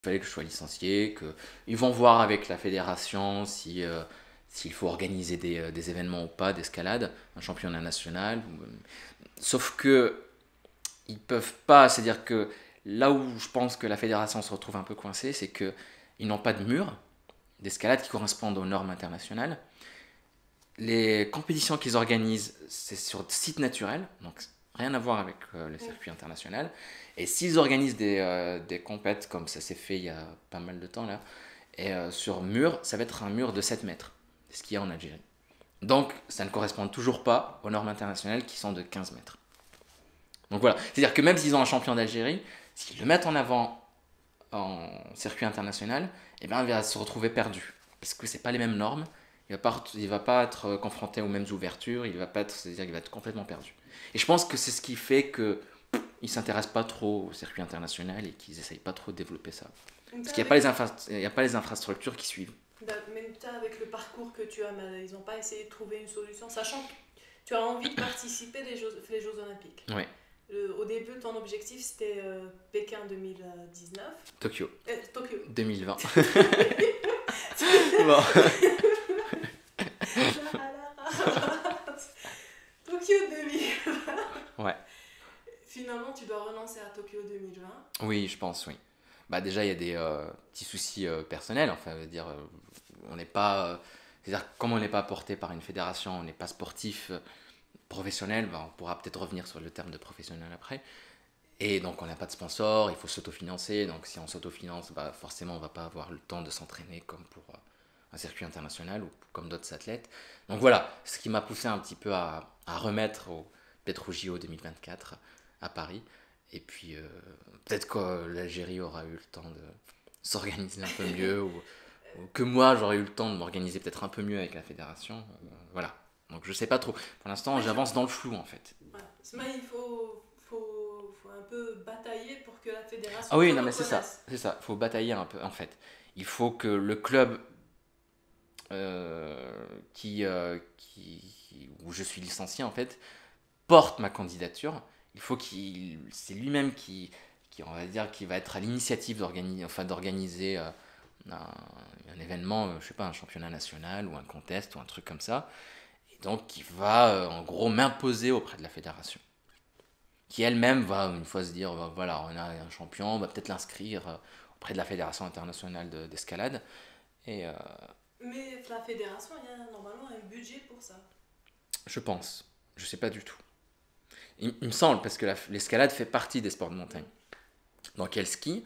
fallait que je sois licencié, qu'ils vont voir avec la fédération si, s'il faut organiser des événements ou pas d'escalade, un championnat national. Sauf que ils peuvent pas, c'est-à-dire que là où je pense que la fédération se retrouve un peu coincée, c'est que ils n'ont pas de mur d'escalade qui correspondent aux normes internationales. Les compétitions qu'ils organisent, c'est sur site naturel, donc rien à voir avec le circuit international. Et s'ils organisent des compètes comme ça s'est fait il y a pas mal de temps là, et sur mur, ça va être un mur de 7 mètres, ce qu'il y a en Algérie. Donc ça ne correspond toujours pas aux normes internationales qui sont de 15 mètres. Donc voilà, c'est-à-dire que même s'ils ont un champion d'Algérie, s'ils le mettent en avant en circuit international, eh bien, il va se retrouver perdu. Parce que c'est pas les mêmes normes, il va pas être confronté aux mêmes ouvertures, il va pas être, c'est-à-dire qu'il va être complètement perdu. Et je pense que c'est ce qui fait que ils s'intéressent pas trop au circuit international et qu'ils essayent pas trop de développer ça. Parce qu'il n'y a, pas il y a pas les infrastructures qui suivent. Même avec le parcours que tu as, ils n'ont pas essayé de trouver une solution, sachant que tu as envie de participer les Jeux Olympiques. Ouais. Au début, ton objectif c'était Pékin 2019. Tokyo. Tokyo. 2020. Bon. Tokyo 2020. Ouais. Finalement, tu dois renoncer à Tokyo 2020. Oui, je pense, oui. Bah déjà, il y a des petits soucis personnels. Enfin, je veux dire, on n'est pas, c'est-à-dire comme on n'est pas porté par une fédération, on n'est pas sportif professionnel. Bah, on pourra peut-être revenir sur le terme de professionnel après. Et donc, on n'a pas de sponsor, il faut s'autofinancer. Donc, si on s'autofinance, bah, forcément, on va pas avoir le temps de s'entraîner comme pour un circuit international ou comme d'autres athlètes. Donc voilà, ce qui m'a poussé un petit peu à remettre peut-être au JO 2024 à Paris. Et puis, peut-être que l'Algérie aura eu le temps de s'organiser un peu mieux, ou que moi, j'aurais eu le temps de m'organiser peut-être un peu mieux avec la fédération. Voilà. Donc, je sais pas trop. Pour l'instant, j'avance dans le flou, en fait. Ouais. Faut un peu batailler pour que la Ah fédération te oui, non, mais c'est ça. reconnaisse. C'est ça. Il faut batailler un peu, en fait. Il faut que le club où je suis licencié, en fait, porte ma candidature. Il faut c'est lui-même on va dire, qui va être à l'initiative d'organiser un événement, je sais pas, un championnat national ou un contest ou un truc comme ça. Et donc, qui va, en gros, m'imposer auprès de la fédération. Qui elle-même va, une fois se dire, voilà, on a un champion, on va peut-être l'inscrire auprès de la fédération internationale d'escalade. Et Mais la fédération, il y a normalement un budget pour ça. je pense, je sais pas du tout. Il me semble, parce que l'escalade fait partie des sports de montagne. Donc il y a le ski.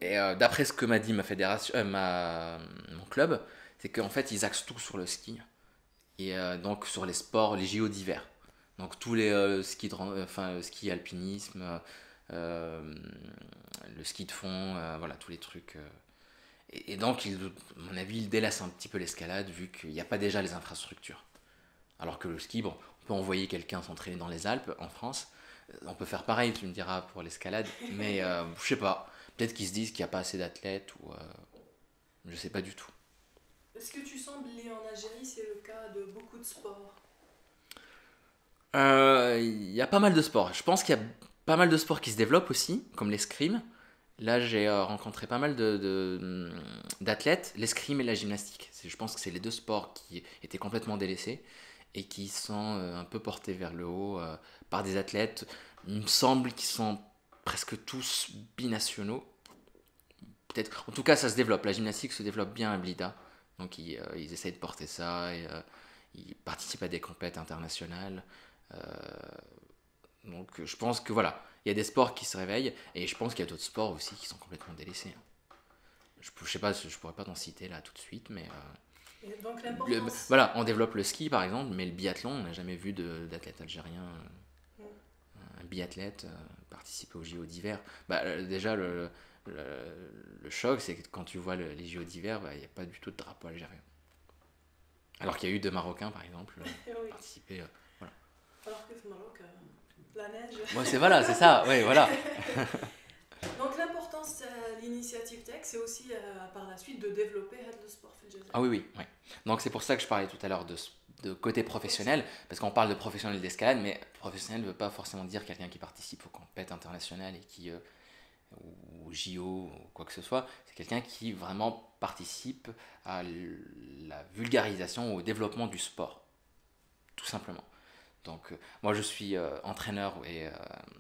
Et d'après ce que m'a dit ma fédération, mon club, c'est qu'en fait ils axent tout sur le ski. Et donc sur les sports, les JO d'hiver. Donc tous les enfin, le ski alpinisme, euh, le ski de fond, voilà, tous les trucs. Et donc, à mon avis, ils délaissent un petit peu l'escalade vu qu'il n'y a pas déjà les infrastructures. Alors que le ski, bon, on peut envoyer quelqu'un s'entraîner dans les Alpes, en France. On peut faire pareil, tu me diras, pour l'escalade. Mais je sais pas. Peut-être qu'ils se disent qu'il n'y a pas assez d'athlètes ou. Je sais pas du tout. Ce que tu sembles en Algérie, c'est le cas de beaucoup de sports. Il y a pas mal de sports. Je pense qu'il y a pas mal de sports qui se développent aussi, comme l'escrime. Là, j'ai rencontré pas mal d'athlètes, l'escrime et la gymnastique. Je pense que c'est les deux sports qui étaient complètement délaissés et qui sont un peu portés vers le haut par des athlètes. Il me semble qu'ils sont presque tous binationaux. Peut-être. En tout cas, ça se développe. La gymnastique se développe bien à Blida. Donc, ils essayent de porter ça et ils participent à des compétitions internationales. Euh, donc, je pense que voilà, il y a des sports qui se réveillent et je pense qu'il y a d'autres sports aussi qui sont complètement délaissés. Je sais pas, je pourrais pas t'en citer là tout de suite, mais Et donc l'importance. voilà, on développe le ski par exemple, mais le biathlon, on n'a jamais vu d'athlète algérien, un biathlète participer aux JO d'hiver. Bah, déjà, le, le choc, c'est que quand tu vois les JO d'hiver, bah, il n'y a pas du tout de drapeau algérien. Alors qu'il y a eu deux Marocains par exemple Oui. participer. Voilà. Alors que au Maroc, la neige. Ouais, c'est ça, ouais, voilà. Donc l'importance de l'initiative tech, c'est aussi par la suite de développer le sport في Ah الجزائر. oui, oui, ouais. Donc c'est pour ça que je parlais tout à l'heure de côté professionnel, parce qu'on parle de professionnel d'escalade, mais professionnel ne veut pas forcément dire quelqu'un qui participe aux compétitions internationales et qui ou JO ou quoi que ce soit. C'est quelqu'un qui vraiment participe à la vulgarisation, au développement du sport, tout simplement. Donc, moi, je suis entraîneur et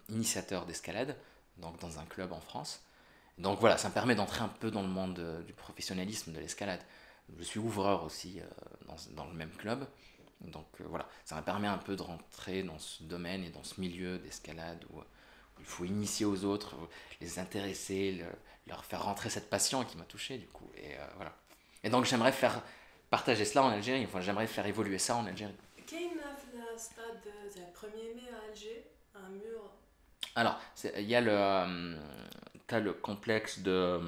initiateur d'escalade, donc dans un club en France. Donc voilà, ça me permet d'entrer un peu dans le monde du professionnalisme de l'escalade. Je suis ouvreur aussi dans le même club. Donc voilà, ça me permet un peu de rentrer dans ce domaine et dans ce milieu d'escalade où il faut initier aux autres, les intéresser, leur faire rentrer cette passion qui m'a touché du coup. Et voilà. Et donc j'aimerais faire partager cela en Algérie, enfin j'aimerais faire évoluer ça en Algérie. كاين في الستاد تاع 1er mai à Alger un mur. Alors, il y a t'as le complexe de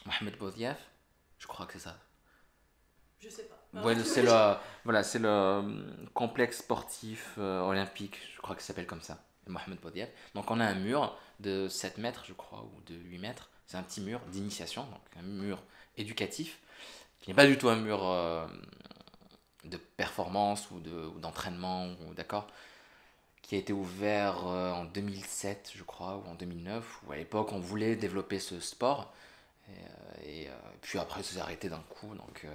Mohamed Boudiaf, je crois que c'est ça. Je sais pas. Ouais, voilà, c'est le complexe sportif olympique, je crois que ça s'appelle comme ça, Mohamed Boudiaf. Donc on a un mur de 7 mètres, je crois, ou de 8 mètres. C'est un petit mur d'initiation, donc un mur éducatif, qui n'est pas du tout un mur de performance ou d'entraînement, d'accord, qui a été ouvert en 2007, je crois, ou en 2009, où à l'époque on voulait développer ce sport. Puis après, ça s'est arrêté d'un coup. Donc,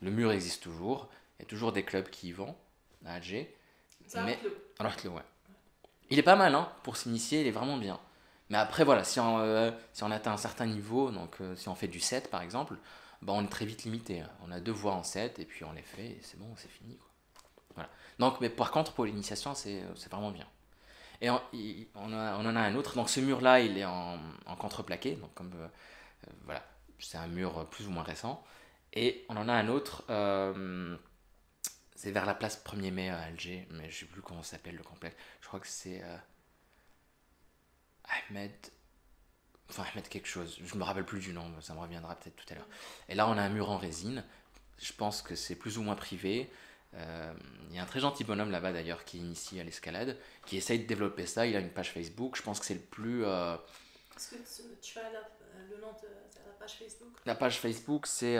le mur existe toujours. Il y a toujours des clubs qui y vont à Alger. Ça Mais, le. alors, ouais. Il est pas mal, hein, pour s'initier, il est vraiment bien. Mais après, voilà, si on atteint un certain niveau, donc si on fait du 7 par exemple, bah, on est très vite limité, hein. On a deux voies en 7 et puis on les fait et c'est bon, c'est fini, quoi. Voilà. Donc, mais par contre, pour l'initiation, c'est vraiment bien. Et on en a un autre. Donc, ce mur-là, il est en contreplaqué. Donc, comme voilà, c'est un mur plus ou moins récent. Et on en a un autre, c'est vers la place 1er mai à Alger, mais je sais plus comment ça s'appelle le complexe. Je crois que c'est Ahmed, enfin Ahmed quelque chose, je me rappelle plus du nom, ça me reviendra peut-être tout à l'heure. Et là on a un mur en résine, je pense que c'est plus ou moins privé. Il y a un très gentil bonhomme là-bas d'ailleurs qui initie à l'escalade, qui essaye de développer ça, il a une page Facebook, je pense que c'est le plus... Est-ce que tu as le nom de la page Facebook? La page Facebook c'est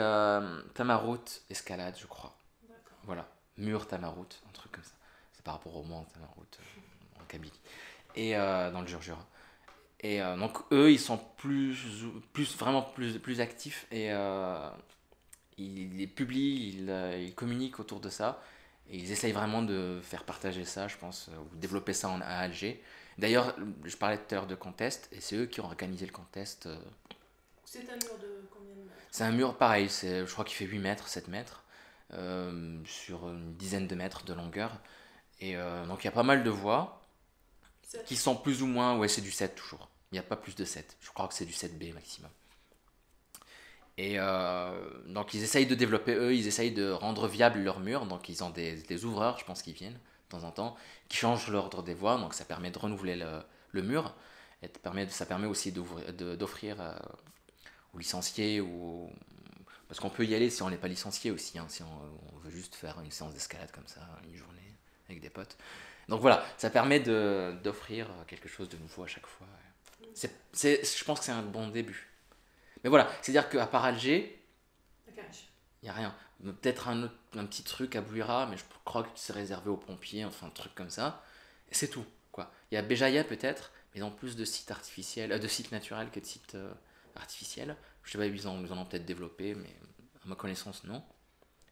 Tamarout Escalade je crois. D'accord. Voilà, mur Tamarout, un truc comme ça. C'est par rapport au mont Tamarout en Kabylie. Et dans le Jurjura. Et donc eux, ils sont vraiment plus actifs et ils publient, ils communiquent autour de ça. Et ils essayent vraiment de faire partager ça, je pense, ou développer ça à Alger. D'ailleurs, je parlais tout à l'heure de contest, et c'est eux qui ont organisé le contest. C'est un mur de combien de mètres? C'est un mur pareil, je crois qu'il fait 8 mètres, 7 mètres, sur une dizaine de mètres de longueur. Et donc il y a pas mal de voies qui sont plus ou moins, ouais c'est du 7 toujours. Il n'y a pas plus de 7, je crois que c'est du 7B maximum. Et donc ils essayent de développer, eux, ils essayent de rendre viable leur mur, donc ils ont des ouvreurs, je pense qu'ils viennent de temps en temps, qui changent l'ordre des voies, donc ça permet de renouveler le mur, et ça permet aussi d'offrir aux licenciés, parce qu'on peut y aller si on n'est pas licencié aussi, hein, si on veut juste faire une séance d'escalade comme ça, une journée avec des potes. Donc voilà, ça permet d'offrir quelque chose de nouveau à chaque fois. Je pense que c'est un bon début. Mais voilà, c'est-à-dire qu'à part Alger, il n'y a rien. Peut-être un petit truc à Bouira, mais je crois que c'est réservé aux pompiers, enfin un truc comme ça. Et c'est tout, quoi. Il y a Béjaïa peut-être, mais ils ont plus de sites artificiels, de sites naturels que de sites artificiels. Je sais pas, ils en ont peut-être développé, mais à ma connaissance, non.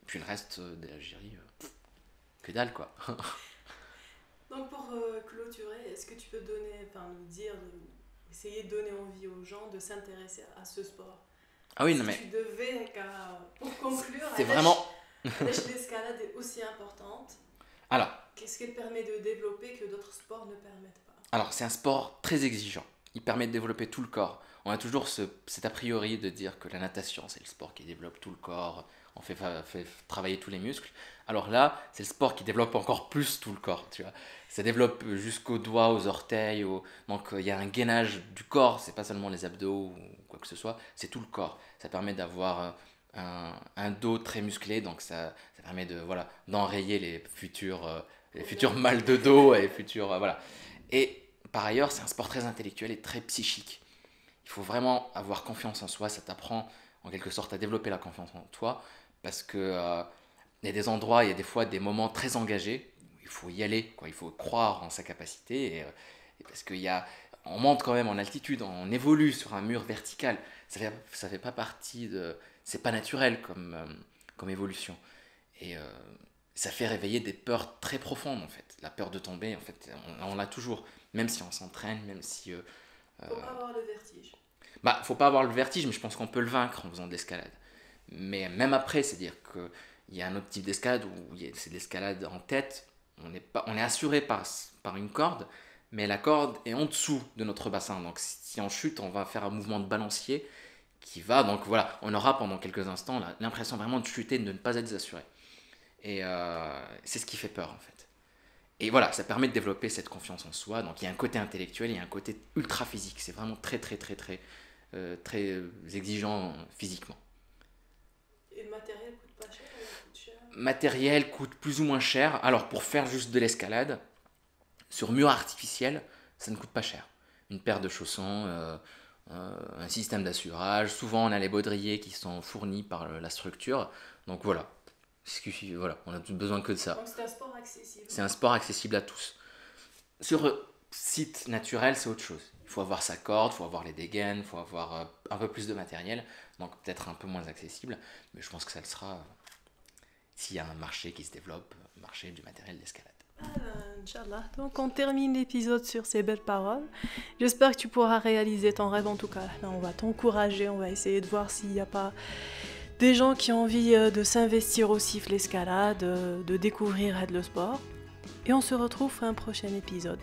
Et puis le reste de l'Algérie, que dalle, quoi. Donc pour clôturer, est-ce que tu peux essayer de donner envie aux gens de s'intéresser à ce sport? Ah oui, non Si mais tu devais, pour conclure, c'est vraiment... l'escalade est aussi importante. Alors, Qu'est-ce qu'elle permet de développer que d'autres sports ne permettent pas? alors c'est un sport très exigeant. Il permet de développer tout le corps. On a toujours cet a priori de dire que la natation, c'est le sport qui développe tout le corps, on fait travailler tous les muscles. Alors là, c'est le sport qui développe encore plus tout le corps, tu vois. Ça développe jusqu'aux doigts, aux orteils, donc il y a un gainage du corps, c'est pas seulement les abdos ou quoi que ce soit, c'est tout le corps. Ça permet d'avoir un dos très musclé, donc ça permet voilà, d'enrayer les futurs mal de dos et les futurs... voilà. Et par ailleurs, c'est un sport très intellectuel et très psychique. Il faut vraiment avoir confiance en soi, ça t'apprend en quelque sorte à développer la confiance en toi, parce que il y a des endroits, il y a des fois des moments très engagés, où il faut y aller, quoi. Il faut croire en sa capacité, et parce qu'il y a, on monte quand même en altitude, on évolue sur un mur vertical. Ça fait pas partie de... C'est pas naturel comme évolution. Et ça fait réveiller des peurs très profondes, en fait. La peur de tomber, en fait, on l'a toujours. Même si on s'entraîne, même si... Faut pas avoir le vertige. Bah, faut pas avoir le vertige, mais je pense qu'on peut le vaincre en faisant de l'escalade. Mais même après, c'est-à-dire qu'il y a un autre type d'escalade où c'est de l'escalade en tête. On est assuré par une corde, mais la corde est en dessous de notre bassin. Donc si on chute, on va faire un mouvement de balancier qui va. Donc voilà, on aura pendant quelques instants l'impression vraiment de chuter, de ne pas être assuré. Et c'est ce qui fait peur en fait. Et voilà, ça permet de développer cette confiance en soi. Donc il y a un côté intellectuel, il y a un côté ultra physique. C'est vraiment très très très très très exigeant physiquement. Et le matériel coûte pas cher, il coûte cher. Matériel coûte plus ou moins cher. Alors pour faire juste de l'escalade, sur mur artificiel, ça ne coûte pas cher. Une paire de chaussons, un système d'assurage. Souvent on a les baudriers qui sont fournis par la structure. Donc voilà, voilà, on a tout besoin que de ça. Donc c'est un sport accessible. C'est un sport accessible à tous. Sur site naturel, c'est autre chose. Il faut avoir sa corde, il faut avoir les dégaines, il faut avoir un peu plus de matériel, donc peut-être un peu moins accessible, mais je pense que ça le sera s'il y a un marché qui se développe, un marché du matériel d'escalade. Inch'Allah. Donc on termine l'épisode sur ces belles paroles. J'espère que tu pourras réaliser ton rêve en tout cas. Là, on va t'encourager, on va essayer de voir s'il n'y a pas des gens qui ont envie de s'investir aussi dans l'escalade, de découvrir le sport. Et on se retrouve pour un prochain épisode.